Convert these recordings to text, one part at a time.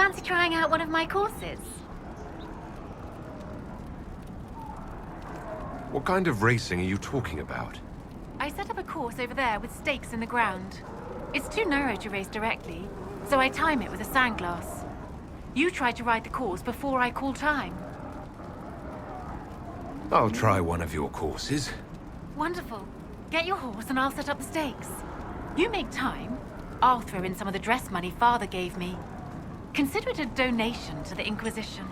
Fancy trying out one of my courses? What kind of racing are you talking about? I set up a course over there with stakes in the ground. It's too narrow to race directly, so I time it with a sandglass. You try to ride the course before I call time. I'll try one of your courses. Wonderful. Get your horse and I'll set up the stakes. You make time, I'll throw in some of the dress money Father gave me. Consider it a donation to the Inquisition.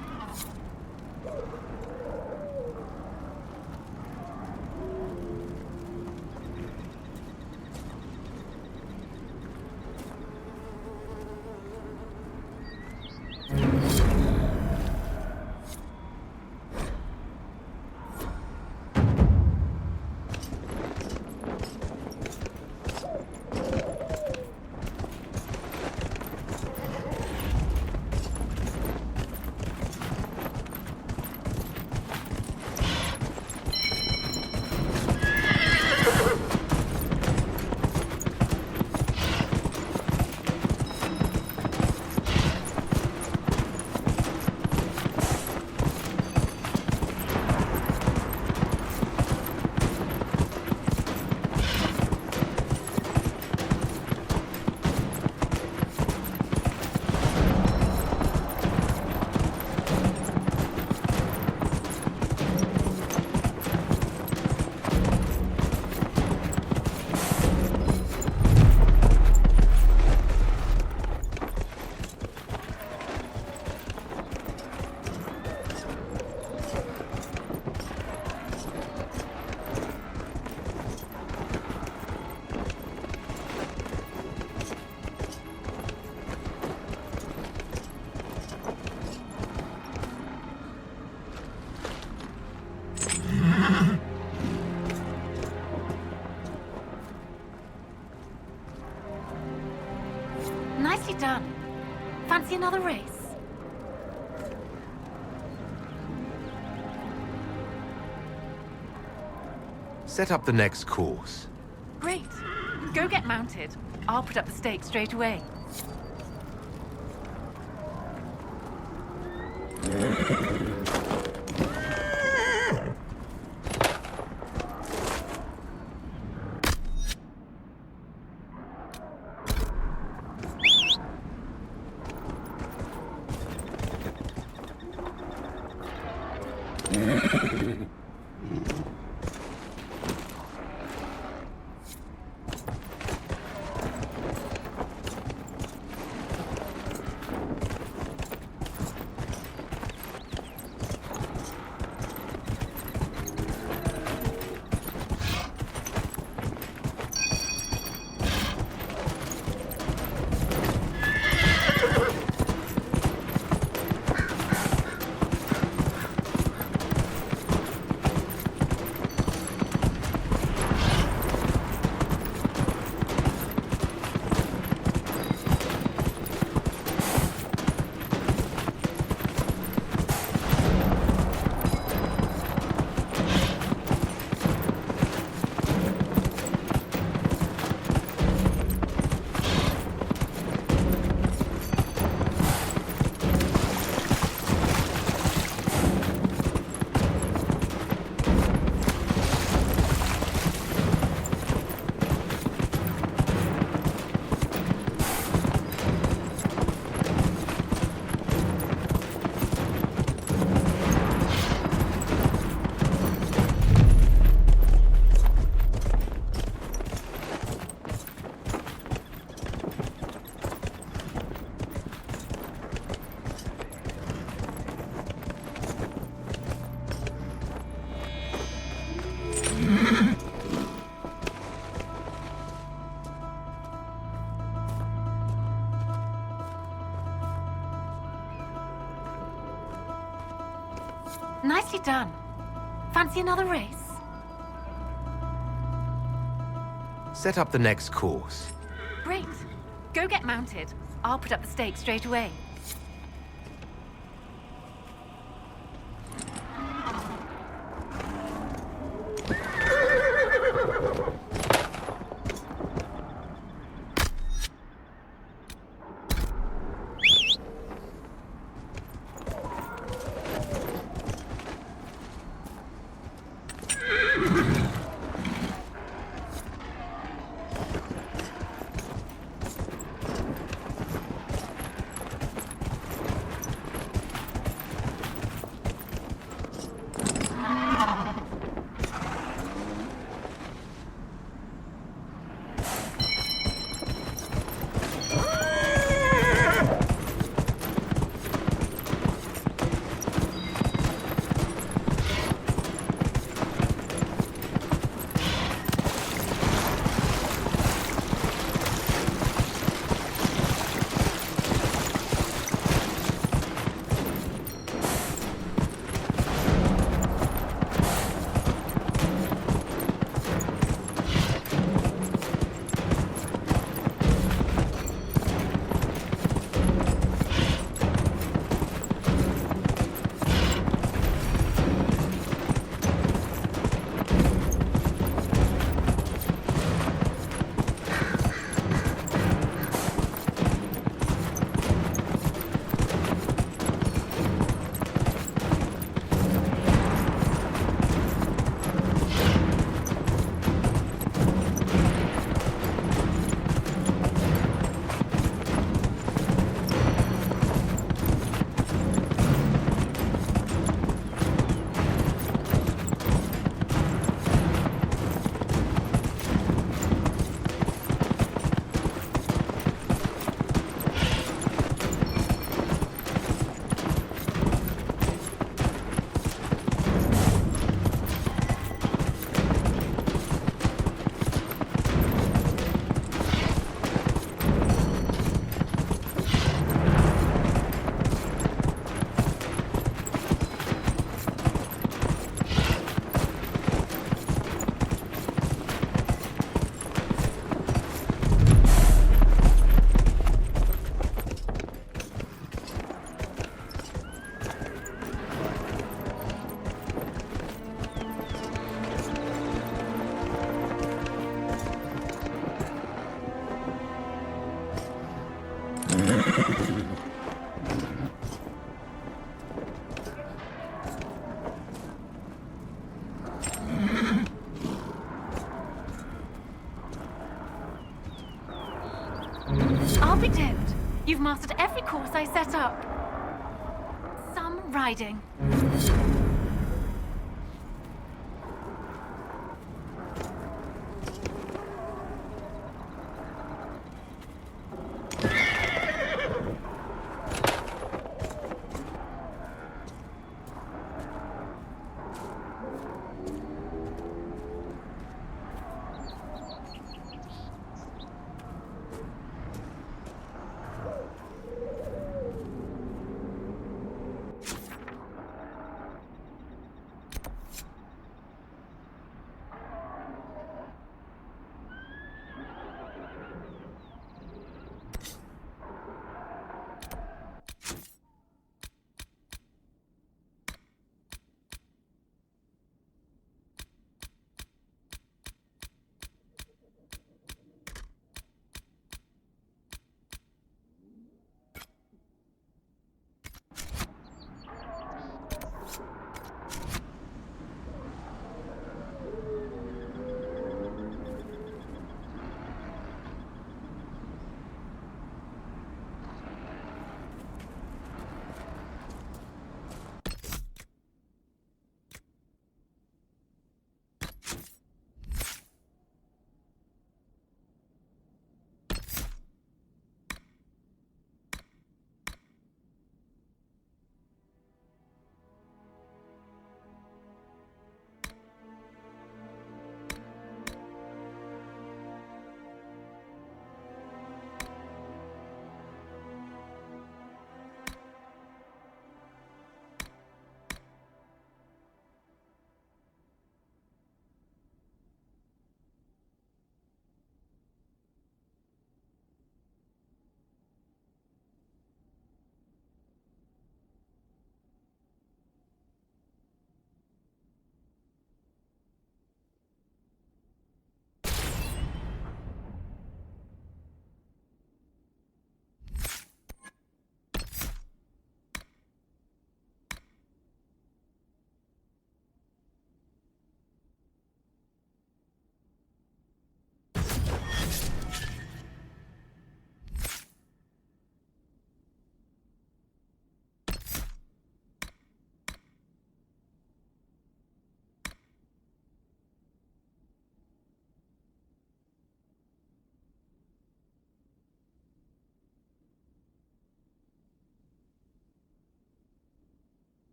Nicely done. Fancy another race? Set up the next course. Great. Go get mounted. I'll put up the stakes straight away. Nicely done. Fancy another race? Set up the next course. Great. Go get mounted. I'll put up the stakes straight away. I'll be damned. You've mastered every course I set up. Some riding.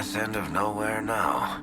ass end of nowhere now.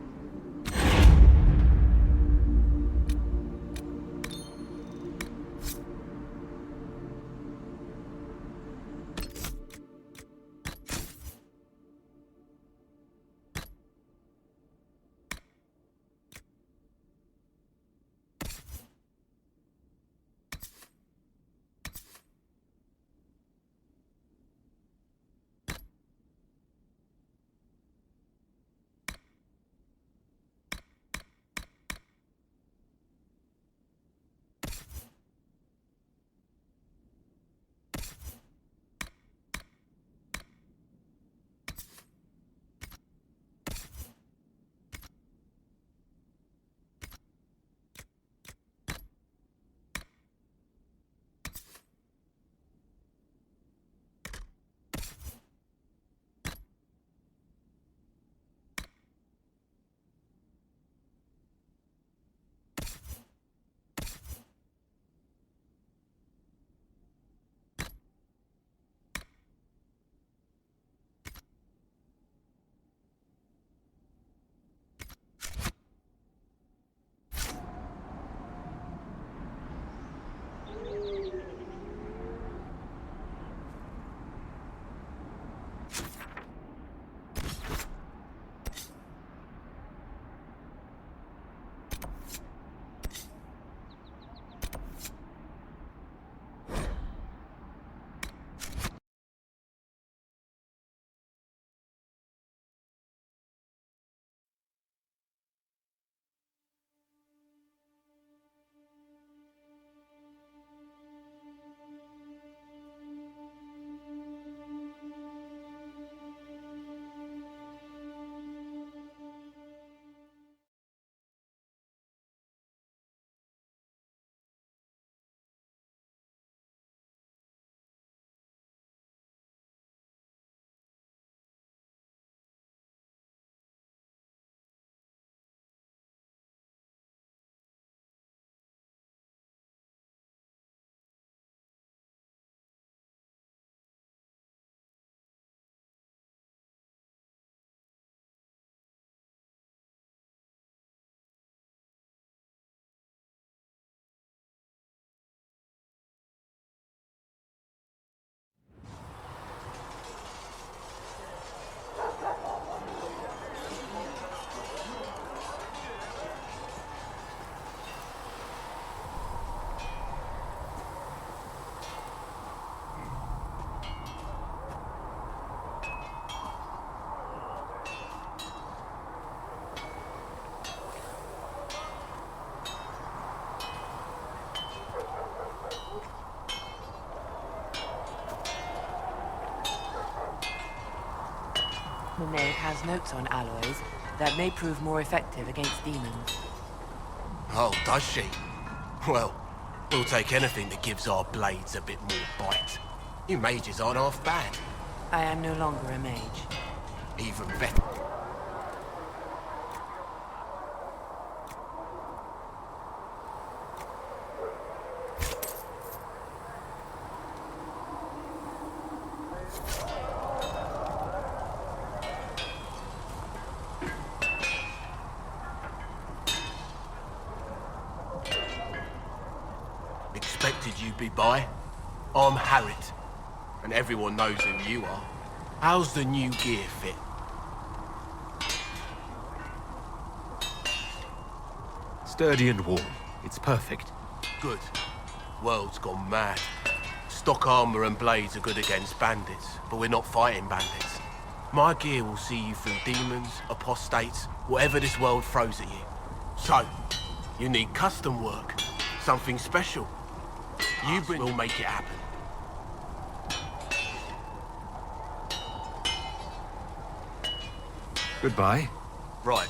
The maid has notes on alloys that may prove more effective against demons. Oh, does she? Well, we'll take anything that gives our blades a bit more bite. You mages aren't half bad. I am no longer a mage. Even better. Expected you'd be by. I'm Harriet, and everyone knows who you are. How's the new gear fit? Sturdy and warm. It's perfect. Good. World's gone mad. Stock armor and blades are good against bandits, but we're not fighting bandits. My gear will see you through demons, apostates, whatever this world throws at you. So, you need custom work, something special. You bring will make it happen. Goodbye. Right.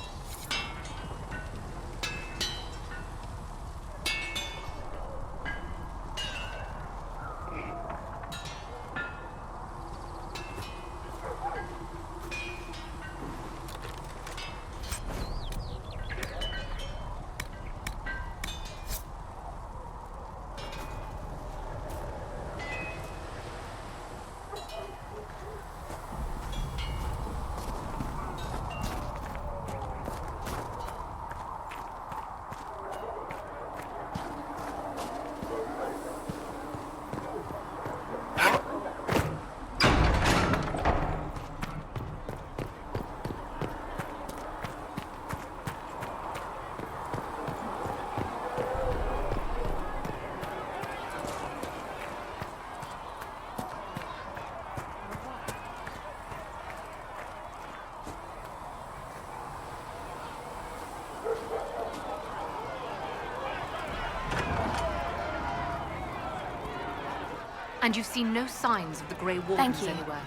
And you've seen no signs of the Grey Wardens Thank you. anywhere?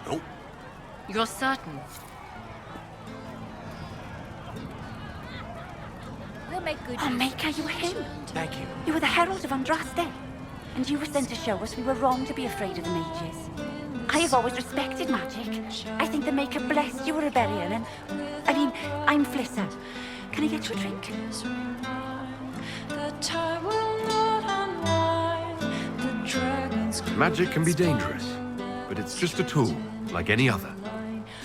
Nope. You're certain? We'll make good Oh, use. Maker, you were him. Thank you. You were the Herald of Andraste. And you were sent to show us we were wrong to be afraid of the mages. I have always respected magic. I think the Maker blessed your rebellion and... I'm Flissa. Can I get you a drink? Magic can be dangerous, but it's just a tool, like any other.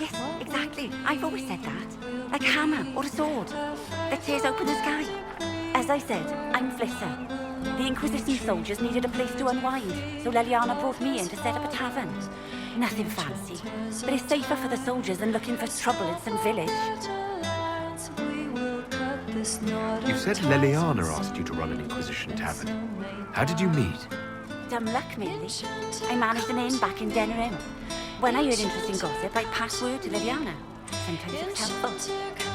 Yes, exactly. I've always said that. Like a hammer or a sword that tears open the sky. As I said, I'm Flissa. The Inquisition soldiers needed a place to unwind, so Leliana brought me in to set up a tavern. Nothing fancy, but it's safer for the soldiers than looking for trouble in some village. You said Leliana asked you to run an Inquisition tavern. How did you meet? Dumb luck, mainly. I managed an inn back in Dennerim. When I heard interesting gossip, I passed word to Liliana. Sometimes it was helpful.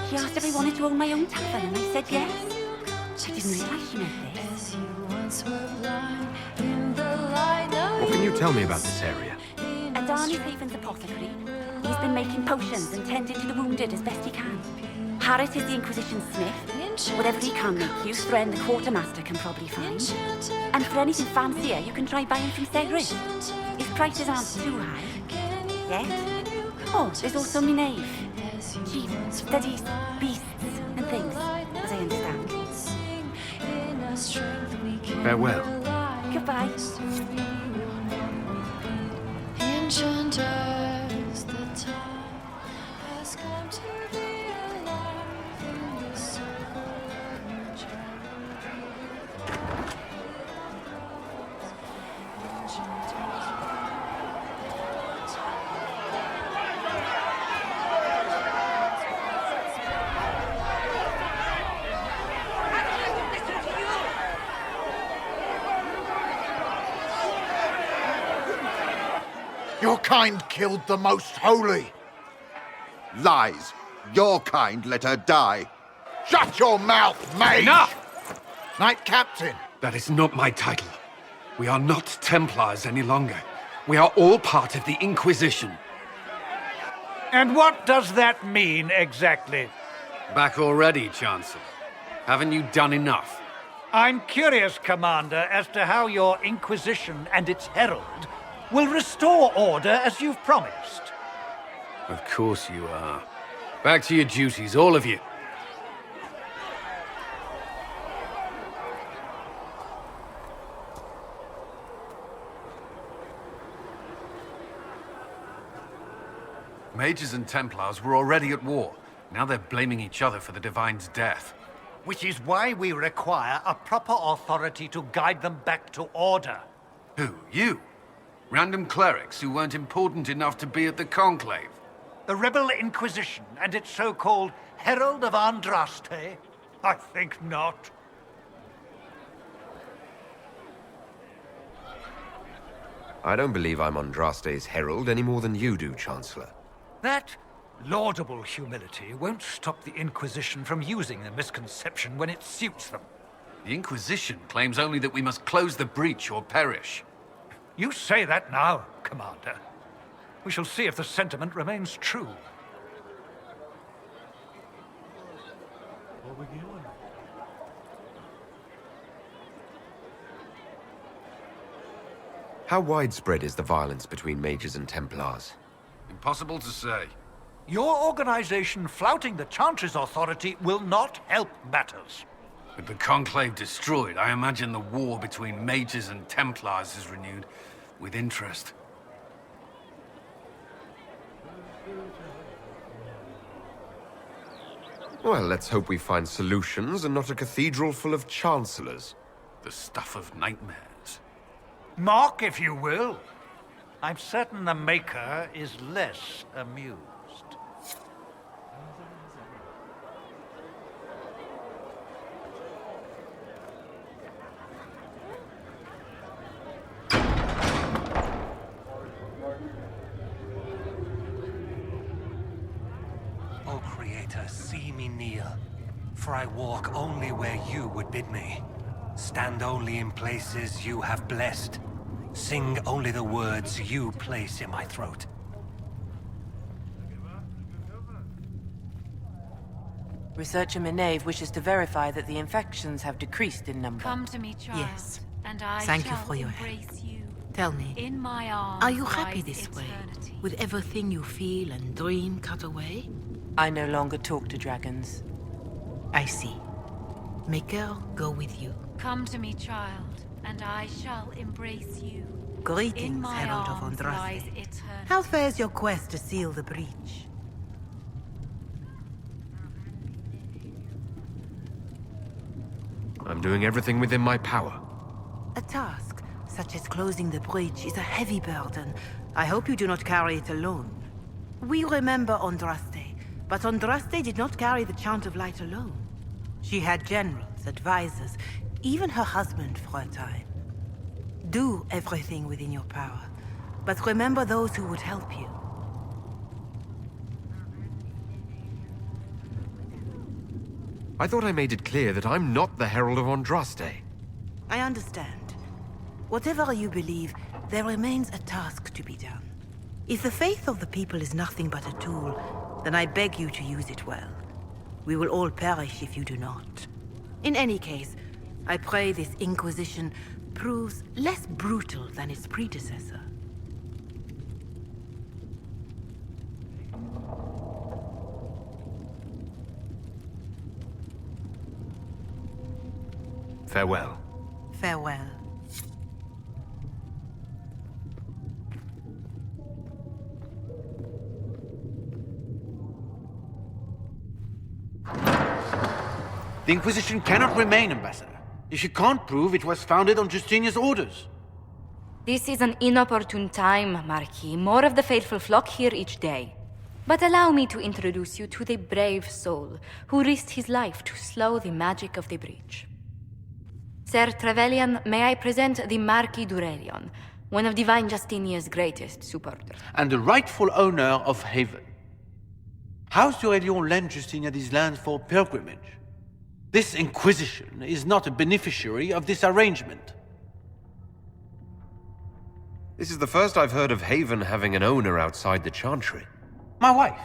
She asked if I wanted to own my own tavern, and I said yes. I didn't realize she meant this. What can you tell me about this area? Adani Haven's apothecary. He's been making potions and tending to the wounded as best he can. Harriet is the Inquisition smith. Whatever he can make you, Thren the quartermaster can probably find. And for anything fancier, you can try buying from Segris. If prices aren't too high. Yet. Oh, there's also Minave. She studies beasts and things, as I understand. Farewell. Goodbye. Your kind killed the most holy. Lies. Your kind let her die. Shut your mouth, mage! Enough! Knight Captain. That is not my title. We are not Templars any longer. We are all part of the Inquisition. And what does that mean, exactly? Back already, Chancellor. Haven't you done enough? I'm curious, Commander, as to how your Inquisition and its Herald will restore order as you've promised. Of course you are. Back to your duties, all of you. Mages and Templars were already at war. Now they're blaming each other for the Divine's death. Which is why we require a proper authority to guide them back to order. Who? You? Random clerics who weren't important enough to be at the Conclave? The Rebel Inquisition and its so-called Herald of Andraste? I think not. I don't believe I'm Andraste's herald any more than you do, Chancellor. That laudable humility won't stop the Inquisition from using the misconception when it suits them. The Inquisition claims only that we must close the breach or perish. You say that now, Commander. We shall see if the sentiment remains true. How widespread is the violence between mages and Templars? Impossible to say. Your organization flouting the Chantry's authority will not help matters. With the Conclave destroyed, I imagine the war between mages and Templars is renewed with interest. Well, let's hope we find solutions and not a cathedral full of chancellors. The stuff of nightmares. Mock, if you will. I'm certain the Maker is less amused. Oh, Creator, see me kneel. For I walk only where you would bid me. Stand only in places you have blessed. Sing only the words you place in my throat. Researcher Minave wishes to verify that the infections have decreased in number. Come to me, child. Yes. And I Thank you shall for your help. embrace you. Tell me, In my arms are you happy lies this way? eternity. With everything you feel and dream cut away? I no longer talk to dragons. I see. Maker, go with you. Come to me, child, and I shall embrace you. In Greetings, my Herald of arms lies Andraste. eternity. How fares your quest to seal the breach? I'm doing everything within my power. A task, such as closing the breach, is a heavy burden. I hope you do not carry it alone. We remember Andraste, but Andraste did not carry the Chant of Light alone. She had generals, advisors, even her husband for a time. Do everything within your power, but remember those who would help you. I thought I made it clear that I'm not the Herald of Andraste. I understand. Whatever you believe, there remains a task to be done. If the faith of the people is nothing but a tool, then I beg you to use it well. We will all perish if you do not. In any case, I pray this Inquisition proves less brutal than its predecessor. Farewell. Farewell. The Inquisition cannot remain, Ambassador, if you can't prove it was founded on Justinia's orders. This is an inopportune time, Marquis. More of the faithful flock here each day. But allow me to introduce you to the brave soul who risked his life to slow the magic of the breach. Sir Trevelyan, may I present the Marquis d'Aurelion, one of Divine Justinia's greatest supporters. And the rightful owner of Haven. House d'Aurelion lent Justinia these lands for pilgrimage. This Inquisition is not a beneficiary of this arrangement. This is the first I've heard of Haven having an owner outside the Chantry. My wife,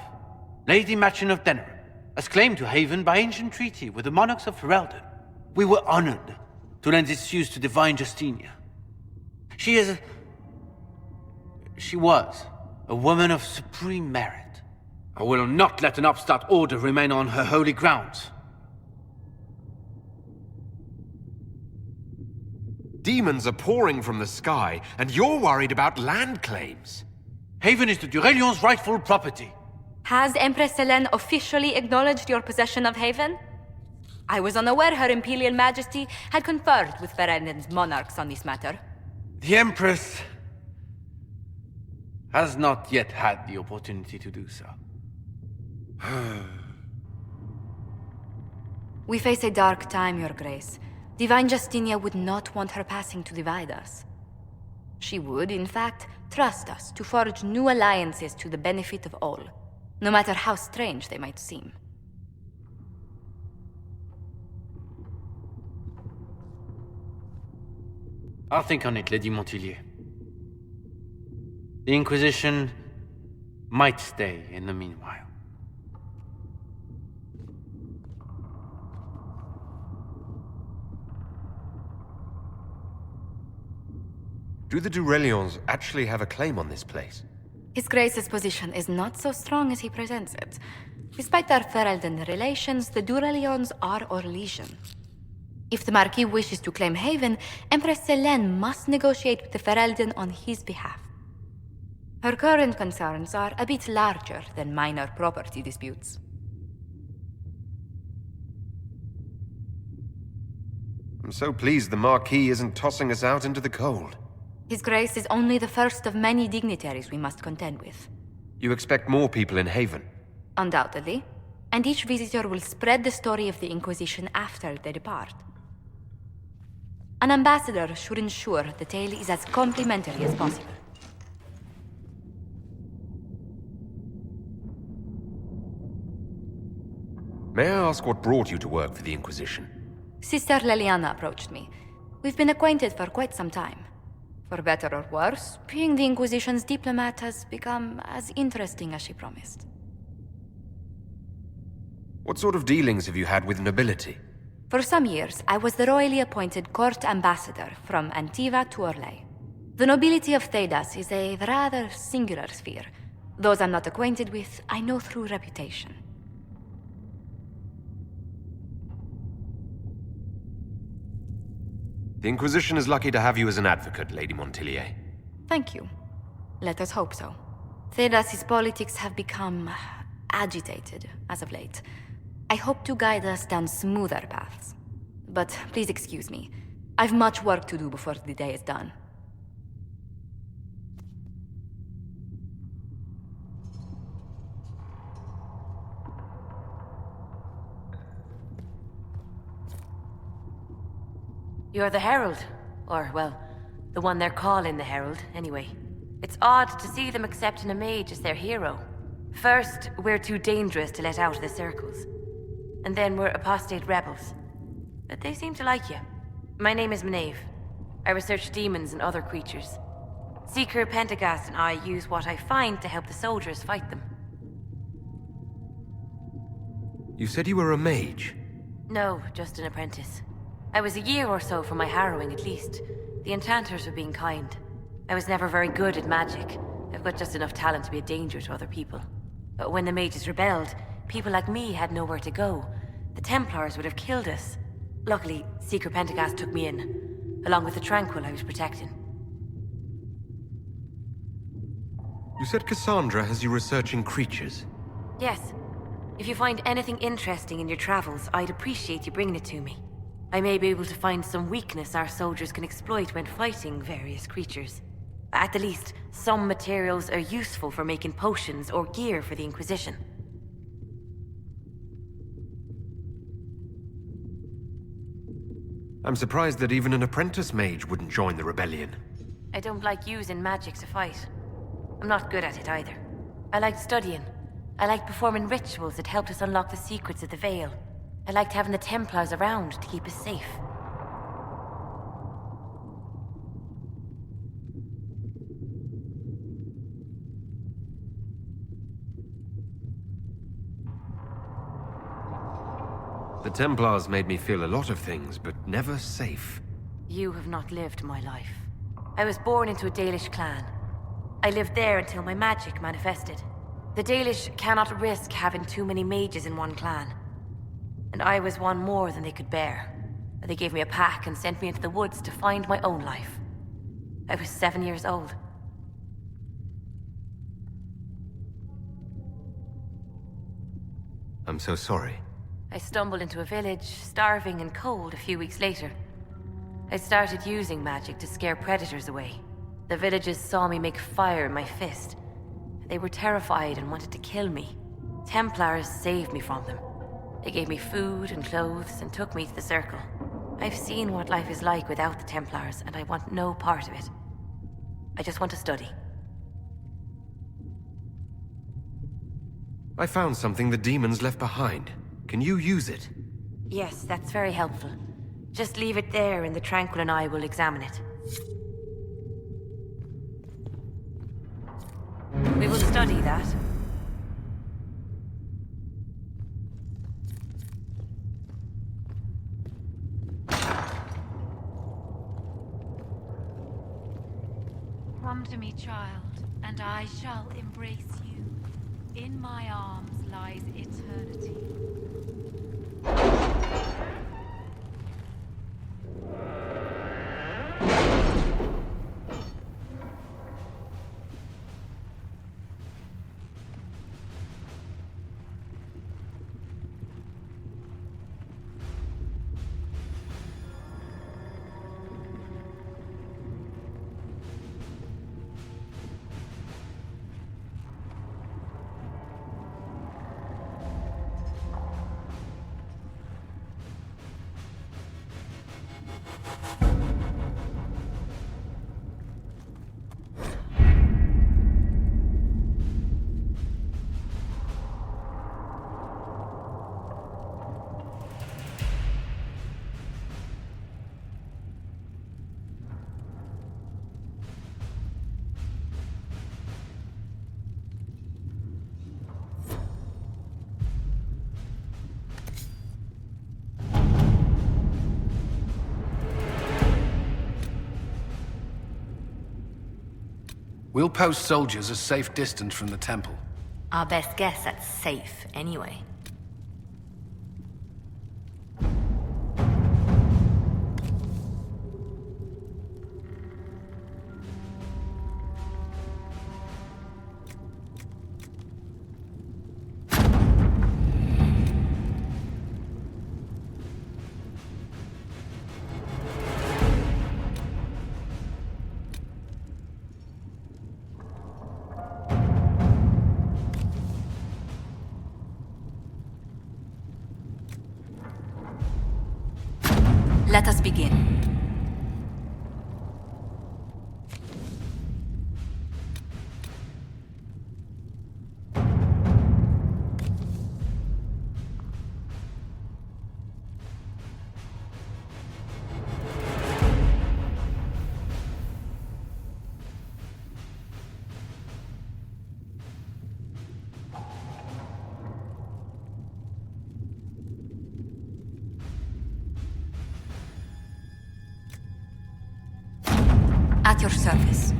Lady Machin of Denerim, has claimed to Haven by ancient treaty with the monarchs of Ferelden. We were honored to lend its use to Divine Justinia. She was a woman of supreme merit. I will not let an upstart order remain on her holy grounds. Demons are pouring from the sky, and you're worried about land claims. Haven is the d'Aurelion's rightful property. Has Empress Selene officially acknowledged your possession of Haven? I was unaware Her Imperial Majesty had conferred with Ferenden's monarchs on this matter. The Empress has not yet had the opportunity to do so. We face a dark time, Your Grace. Divine Justinia would not want her passing to divide us. She would, in fact, trust us to forge new alliances to the benefit of all, no matter how strange they might seem. I'll think on it, Lady Montillier. The Inquisition might stay in the meanwhile. Do the d'Aurelions actually have a claim on this place? His Grace's position is not so strong as he presents it. Despite their Ferelden relations, the d'Aurelions are Orlesian. If the Marquis wishes to claim Haven, Empress Selene must negotiate with the Ferelden on his behalf. Her current concerns are a bit larger than minor property disputes. I'm so pleased the Marquis isn't tossing us out into the cold. His Grace is only the first of many dignitaries we must contend with. You expect more people in Haven? Undoubtedly. And each visitor will spread the story of the Inquisition after they depart. An ambassador should ensure the tale is as complimentary as possible. May I ask what brought you to work for the Inquisition? Sister Leliana approached me. We've been acquainted for quite some time. For better or worse, being the Inquisition's diplomat has become as interesting as she promised. What sort of dealings have you had with nobility? For some years, I was the royally appointed court ambassador from Antiva to Orlais. The nobility of Thedas is a rather singular sphere. Those I'm not acquainted with, I know through reputation. The Inquisition is lucky to have you as an advocate, Lady Montillier. Thank you. Let us hope so. Thedas' politics have become agitated as of late. I hope to guide us down smoother paths. But please excuse me. I've much work to do before the day is done. You're the Herald. Or, well, the one they're calling the Herald, anyway. It's odd to see them accepting a mage as their hero. First, we're too dangerous to let out of the circles. And then we're apostate rebels. But they seem to like you. My name is Maeve. I research demons and other creatures. Seeker Pentagast and I use what I find to help the soldiers fight them. You said you were a mage? No, just an apprentice. I was a year or so from my harrowing, at least. The enchanters were being kind. I was never very good at magic. I've got just enough talent to be a danger to other people. But when the mages rebelled, people like me had nowhere to go. The Templars would have killed us. Luckily, Seeker Pentagast took me in, along with the Tranquil I was protecting. You said Cassandra has you researching creatures? Yes. If you find anything interesting in your travels, I'd appreciate you bringing it to me. I may be able to find some weakness our soldiers can exploit when fighting various creatures. At the least, some materials are useful for making potions or gear for the Inquisition. I'm surprised that even an apprentice mage wouldn't join the rebellion. I don't like using magic to fight. I'm not good at it either. I liked studying. I liked performing rituals that helped us unlock the secrets of the Veil. I liked having the Templars around to keep us safe. The Templars made me feel a lot of things, but never safe. You have not lived my life. I was born into a Dalish clan. I lived there until my magic manifested. The Dalish cannot risk having too many mages in one clan. And I was one more than they could bear. They gave me a pack and sent me into the woods to find my own life. I was 7 years old. I'm so sorry. I stumbled into a village, starving and cold, a few weeks later. I started using magic to scare predators away. The villagers saw me make fire in my fist. They were terrified and wanted to kill me. Templars saved me from them. They gave me food and clothes and took me to the Circle. I've seen what life is like without the Templars, and I want no part of it. I just want to study. I found something the demons left behind. Can you use it? Yes, that's very helpful. Just leave it there and the Tranquil and I will examine it. We will study that. Come to me, child, and I shall embrace you. In my arms lies eternity. We'll post soldiers a safe distance from the temple. Our best guess at safe, anyway. Let us begin. At your service.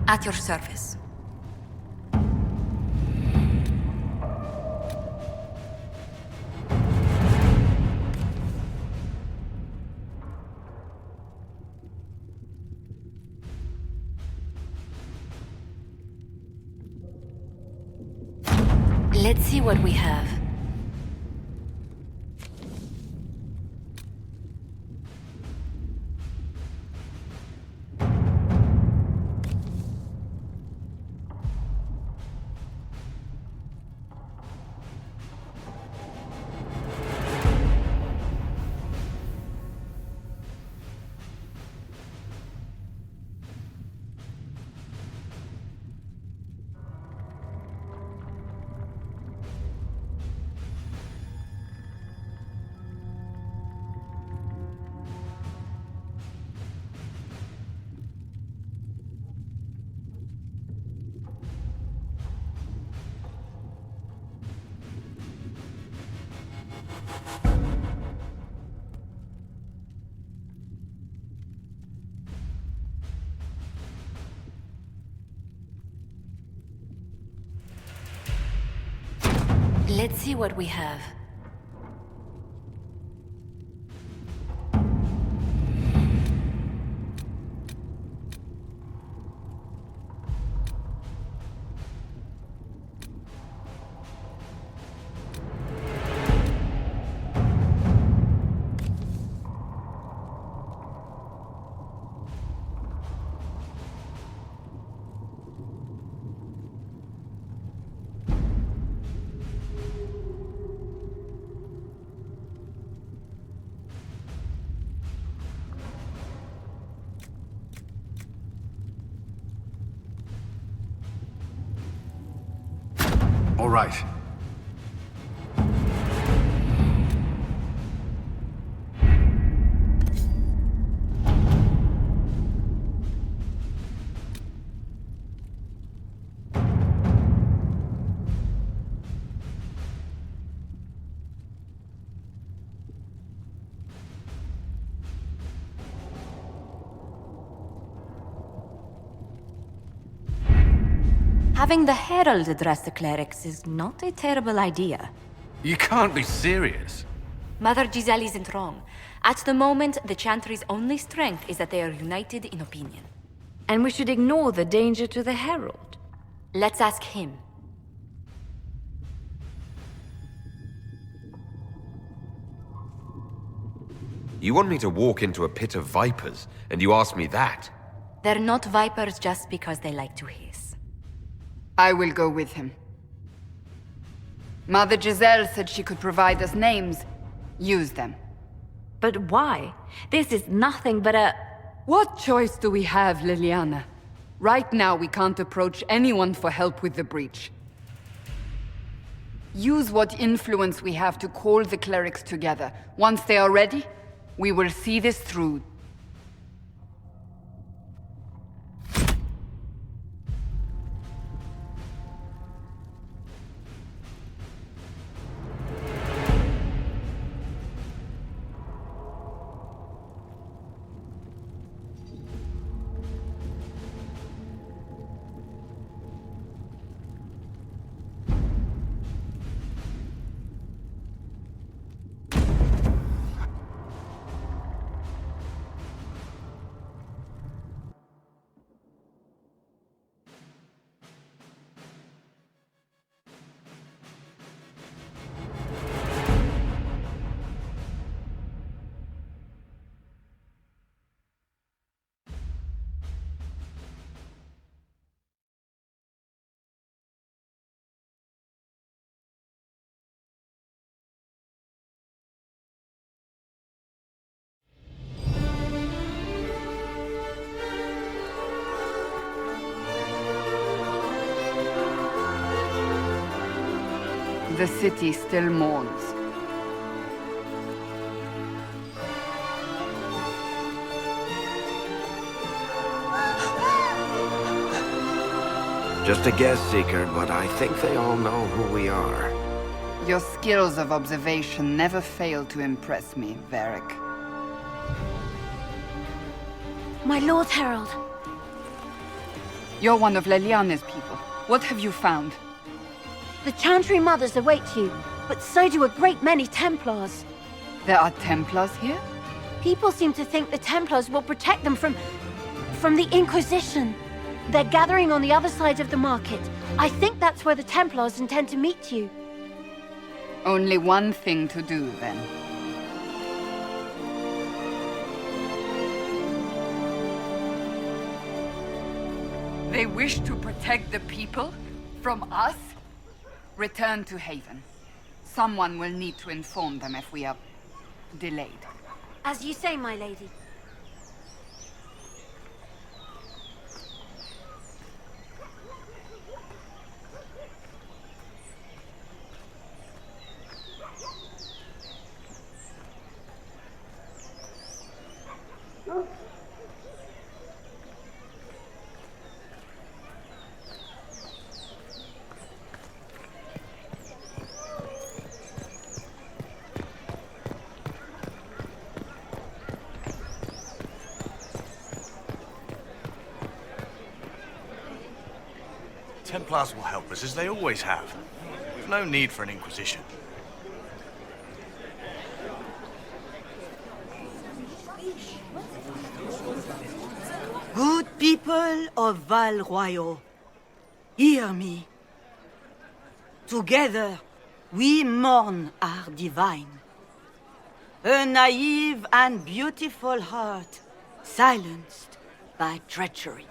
At your service. Let's see what we have. Let's see what we have. All right. Having the Herald address the clerics is not a terrible idea. You can't be serious. Mother Giselle isn't wrong. At the moment, the Chantry's only strength is that they are united in opinion. And we should ignore the danger to the Herald. Let's ask him. You want me to walk into a pit of vipers, and you ask me that? They're not vipers just because they like to hiss. I will go with him. Mother Giselle said she could provide us names. Use them. But why? This is nothing but a... What choice do we have, Liliana? Right now, we can't approach anyone for help with the breach. Use what influence we have to call the clerics together. Once they are ready, we will see this through. The city still mourns. Just a guess, Seeker, but I think they all know who we are. Your skills of observation never fail to impress me, Varric. My Lord Herald. You're one of Leliana's people. What have you found? The Chantry Mothers await you, but so do a great many Templars. There are Templars here? People seem to think the Templars will protect them from the Inquisition. They're gathering on the other side of the market. I think that's where the Templars intend to meet you. Only one thing to do, then. They wish to protect the people from us? Return to Haven. Someone will need to inform them if we are delayed. As you say, my lady. Templars will help us, as they always have. We've no need for an Inquisition. Good people of Val Royal, hear me. Together, we mourn our divine. A naive and beautiful heart, silenced by treachery.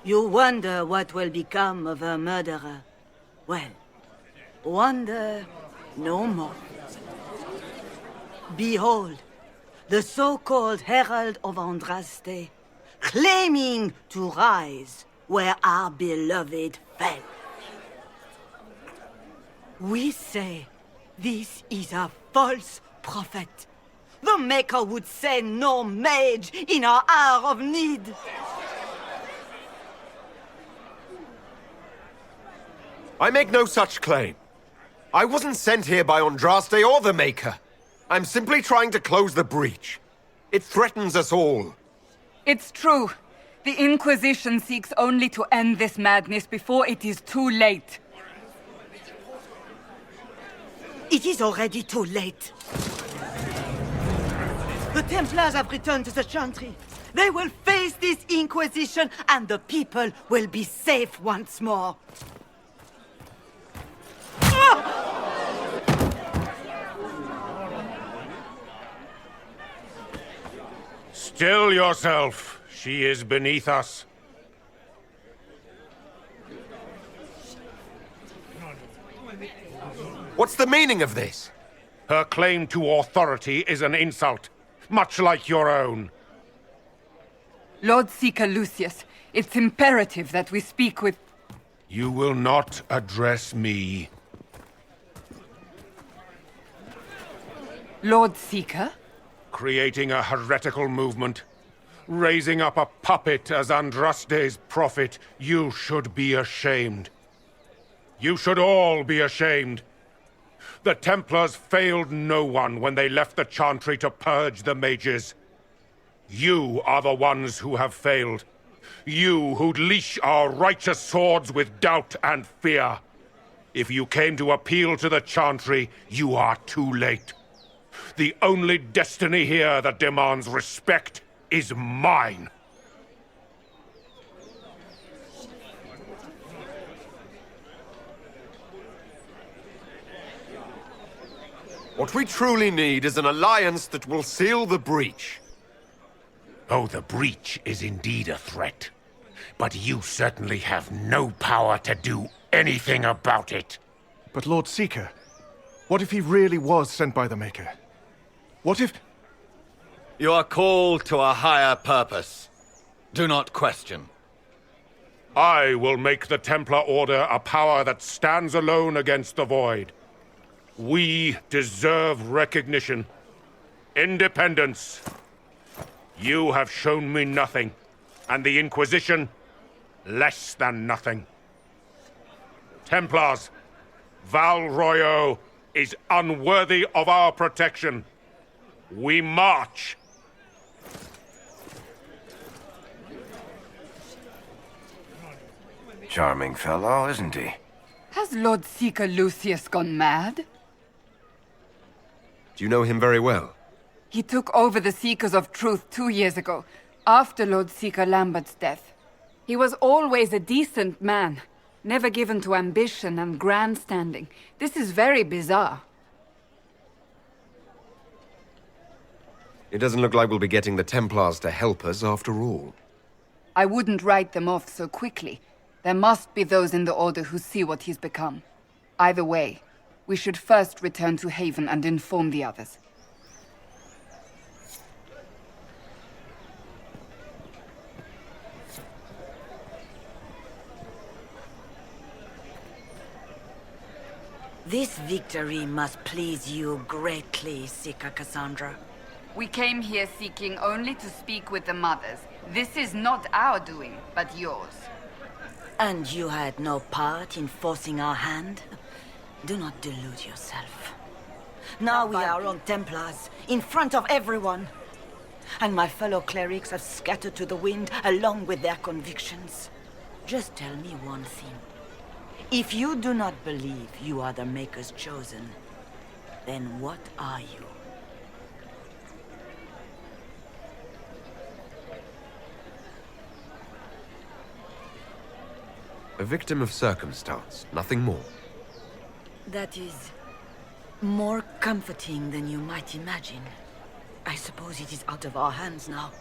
You wonder what will become of a murderer. Well, wonder no more. Behold, the so-called Herald of Andraste, claiming to rise where our beloved fell. We say this is a false prophet. The Maker would send no mage in our hour of need. I make no such claim. I wasn't sent here by Andraste or the Maker. I'm simply trying to close the breach. It threatens us all. It's true. The Inquisition seeks only to end this madness before it is too late. It is already too late. The Templars have returned to the Chantry. They will face this Inquisition, and the people will be safe once more. Still yourself. She is beneath us. What's the meaning of this? Her claim to authority is an insult, much like your own. Lord Seeker Lucius, it's imperative that we speak with... You will not address me. Lord Seeker? Creating a heretical movement. Raising up a puppet as Andraste's prophet. You should be ashamed. You should all be ashamed. The Templars failed no one when they left the Chantry to purge the mages. You are the ones who have failed. You who'd leash our righteous swords with doubt and fear. If you came to appeal to the Chantry, you are too late. The only destiny here that demands respect is mine. What we truly need is an alliance that will seal the breach. Oh, the breach is indeed a threat. But you certainly have no power to do anything about it. But Lord Seeker, what if he really was sent by the Maker? What if... You are called to a higher purpose. Do not question. I will make the Templar Order a power that stands alone against the Void. We deserve recognition. Independence. You have shown me nothing, and the Inquisition, less than nothing. Templars, Val Royo is unworthy of our protection. We march. Charming fellow, isn't he? Has Lord Seeker Lucius gone mad? Do you know him very well? He took over the Seekers of Truth 2 years ago, after Lord Seeker Lambert's death. He was always a decent man, never given to ambition and grandstanding. This is very bizarre. It doesn't look like we'll be getting the Templars to help us after all. I wouldn't write them off so quickly. There must be those in the Order who see what he's become. Either way, we should first return to Haven and inform the others. This victory must please you greatly, Seeker Cassandra. We came here seeking only to speak with the mothers. This is not our doing, but yours. And you had no part in forcing our hand? Do not delude yourself. Now we are on Templars, in front of everyone. And my fellow clerics have scattered to the wind along with their convictions. Just tell me one thing. If you do not believe you are the Maker's chosen, then what are you? A victim of circumstance, nothing more. That is more comforting than you might imagine. I suppose it is out of our hands now.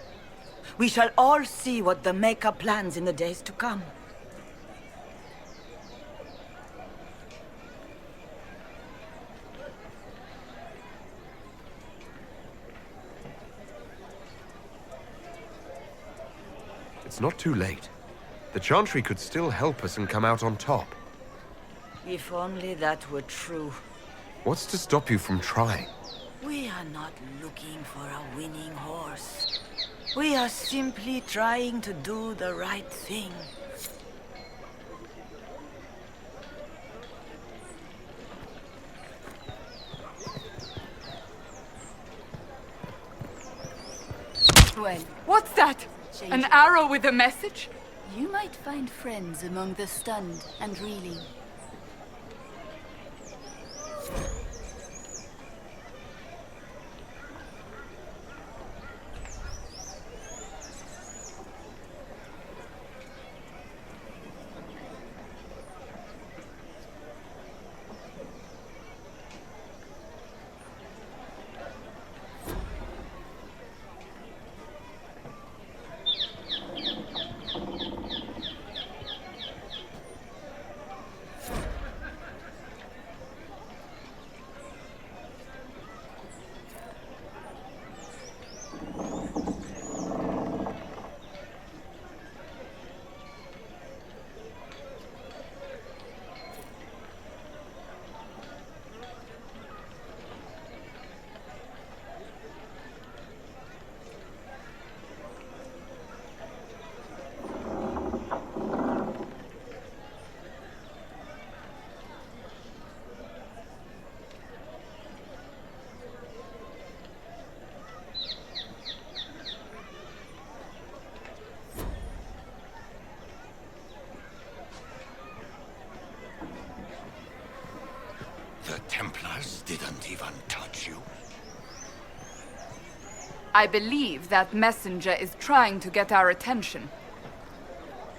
We shall all see what the Maker plans in the days to come. It's not too late. The Chantry could still help us and come out on top. If only that were true. What's to stop you from trying? We are not looking for a winning horse. We are simply trying to do the right thing. Well, what's that? An arrow with a message? You might find friends among the stunned and reeling. The Templars didn't even touch you. I believe that messenger is trying to get our attention.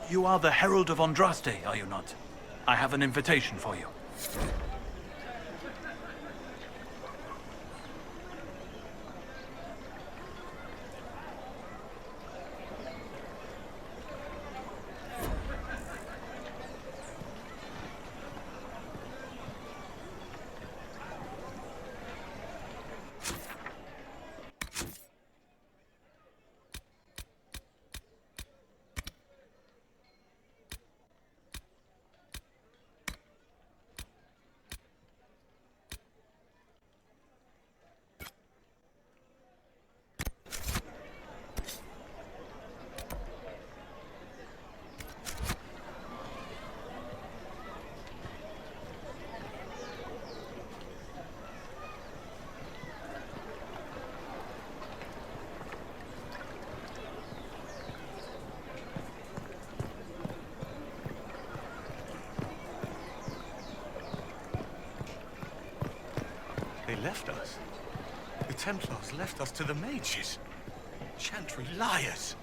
You are the Herald of Andraste, are you not? I have an invitation for you. They left us. The Templars left us to the mages. Chantry liars.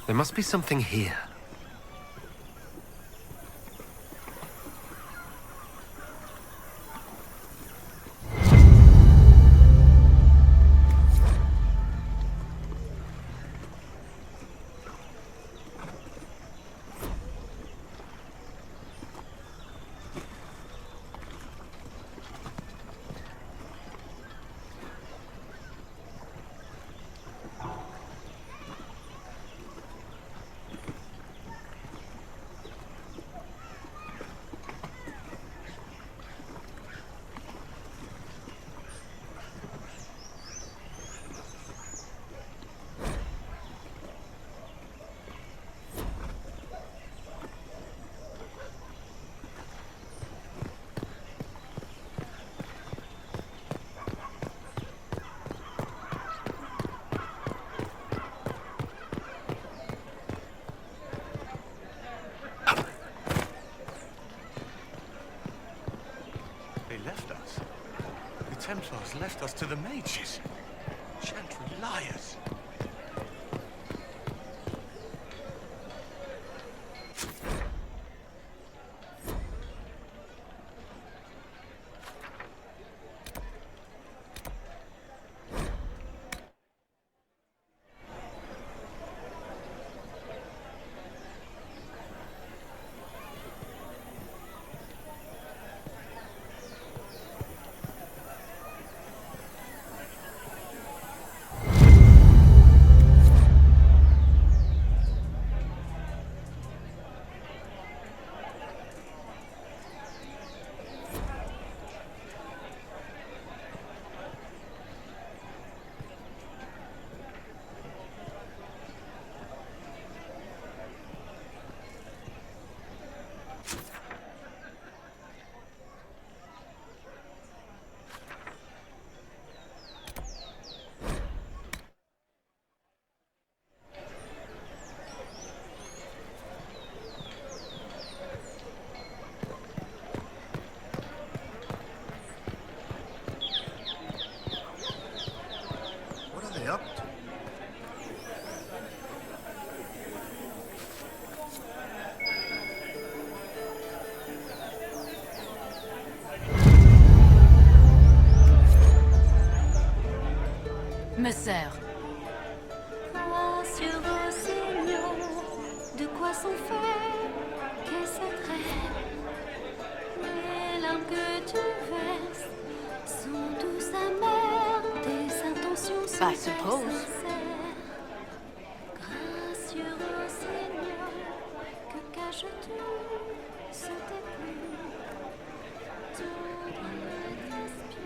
There must be something here. Templars left us to the mages. Chantry liars. me sers. Sur vos signaux, de quoi sont faits tes secrets? Les larmes que tu verses sont douces amères, tes intentions sont I suppose. sincères. Gracieux vos signaux, que caches-tu sous tes plumes? Tout doit t'inspirer.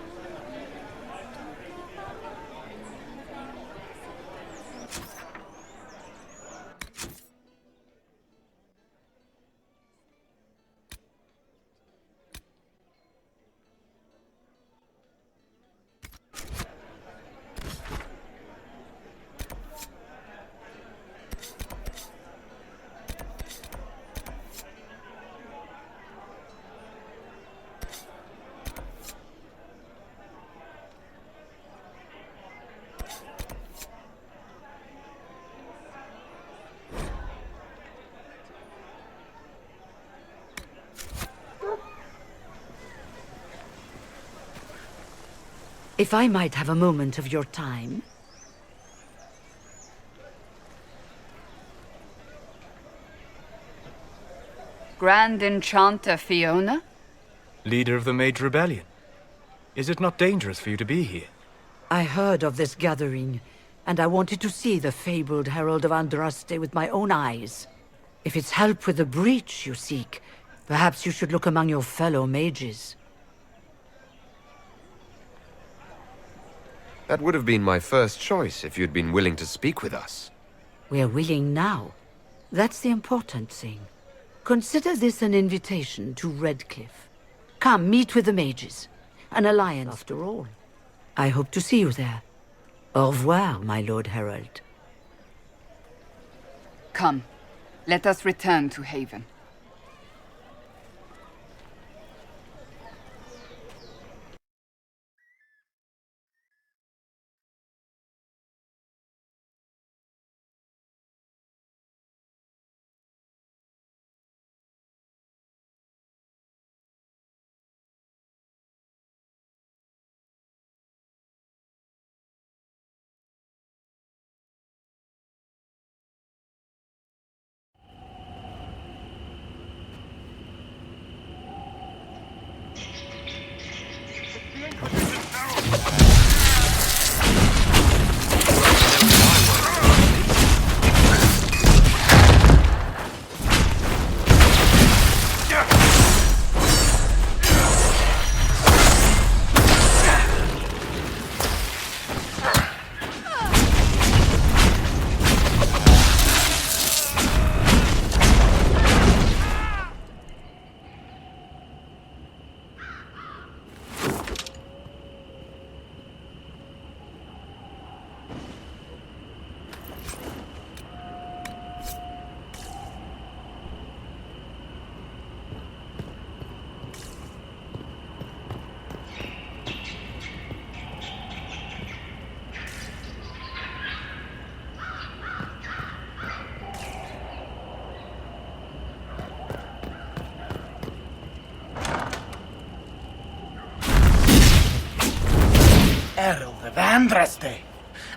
If I might have a moment of your time. Grand Enchanter Fiona? Leader of the Mage Rebellion. Is it not dangerous for you to be here? I heard of this gathering, and I wanted to see the fabled Herald of Andraste with my own eyes. If it's help with the breach you seek, perhaps you should look among your fellow mages. That would have been my first choice if you'd been willing to speak with us. We're willing now. That's the important thing. Consider this an invitation to Redcliffe. Come, meet with the mages. An alliance, after all. I hope to see you there. Au revoir, my Lord Herald. Come, let us return to Haven. Herald of Andraste!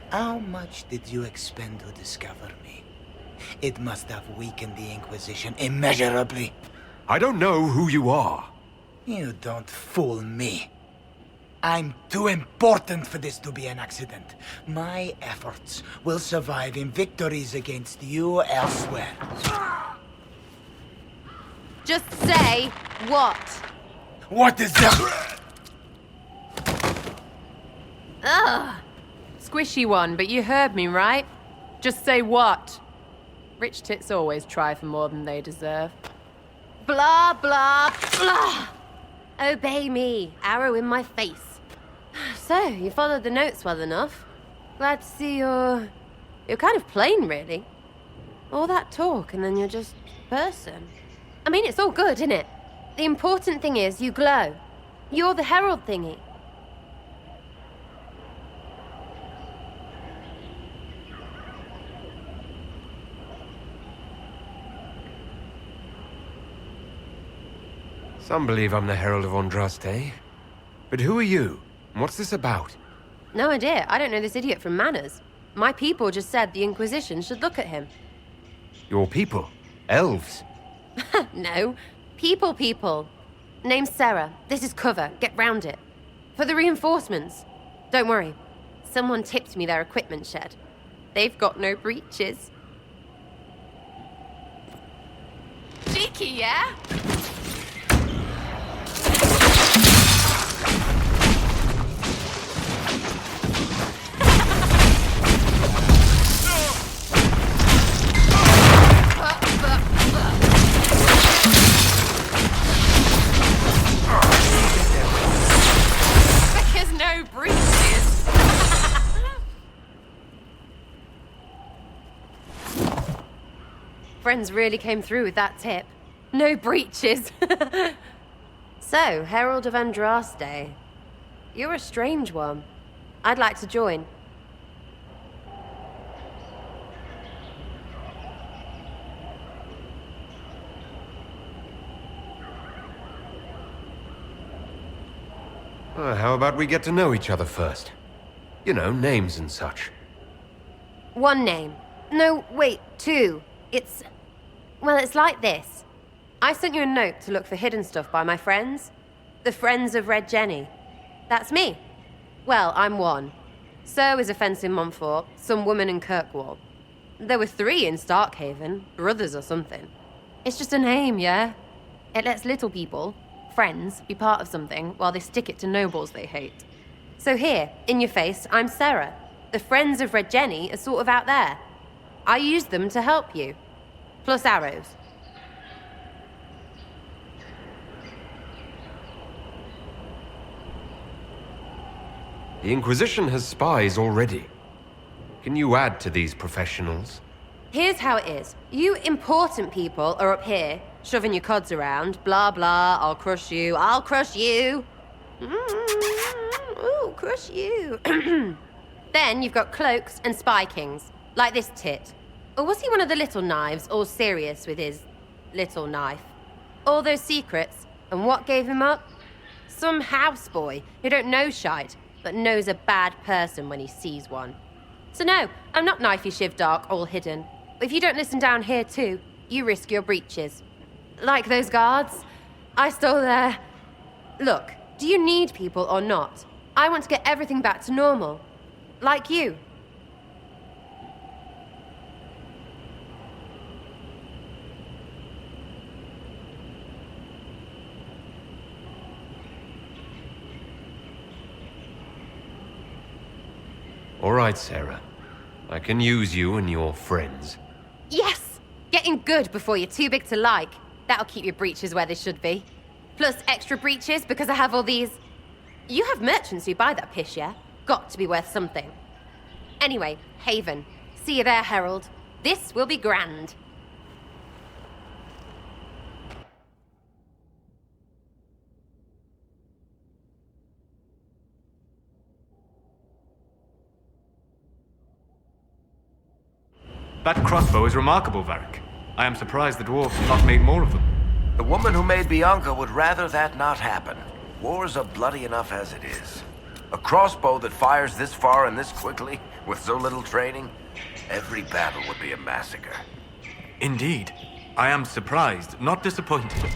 How much did you expend to discover me? It must have weakened the Inquisition immeasurably. I don't know who you are. You don't fool me. I'm too important for this to be an accident. My efforts will survive in victories against you elsewhere. Just say what? What is that? Ugh! Squishy one, but you heard me, right? Just say what? Rich tits always try for more than they deserve. Blah, blah, blah! Obey me. Arrow in my face. So, you followed the notes well enough. Glad to see you're kind of plain, really. All that talk, and then you're just person. I mean, it's all good, isn't it? The important thing is you glow. You're the herald thingy. Some believe I'm the Herald of Andraste. But who are you? And what's this about? No idea. I don't know this idiot from Manners. My people just said the Inquisition should look at him. Your people? Elves? No. People. Name's Sarah. This is cover. Get round it. For the reinforcements. Don't worry. Someone tipped me their equipment shed. They've got no breaches. Cheeky, yeah? Because no breaches. Friends really came through with that tip. No breaches. So, Herald of Andraste. You're a strange one. I'd like to join. How about we get to know each other first? You know, names and such. One name. No, wait, two. Well, it's like this. I sent you a note to look for hidden stuff by my friends. The Friends of Red Jenny. That's me. Well, I'm one. So is a fence in Montfort, some woman in Kirkwall. There were 3 in Starkhaven, brothers or something. It's just a name, yeah? It lets little people, friends, be part of something while they stick it to nobles they hate. So here, in your face, I'm Sarah. The Friends of Red Jenny are sort of out there. I use them to help you. Plus arrows. The Inquisition has spies already. Can you add to these professionals? Here's how it is. You important people are up here, shoving your cods around. Blah, blah, I'll crush you. Ooh, crush you. Then you've got cloaks and spy kings, like this tit. Or was he one of the little knives, all serious with his little knife? All those secrets, and what gave him up? Some houseboy who don't know shite, but knows a bad person when he sees one. So no, I'm not knifey shiv dark, all hidden. But if you don't listen down here too, you risk your breeches. Like those guards, I stole their... Look, do you need people or not? I want to get everything back to normal. Like you. All right, Sarah. I can use you and your friends. Yes! Getting good before you're too big to like. That'll keep your breeches where they should be. Plus extra breeches because I have all these... You have merchants who buy that piss, yeah? Got to be worth something. Anyway, Haven. See you there, Herald. This will be grand. That crossbow is remarkable, Varric. I am surprised the dwarves have not made more of them. The woman who made Bianca would rather that not happen. Wars are bloody enough as it is. A crossbow that fires this far and this quickly, with so little training, every battle would be a massacre. Indeed. I am surprised, not disappointed.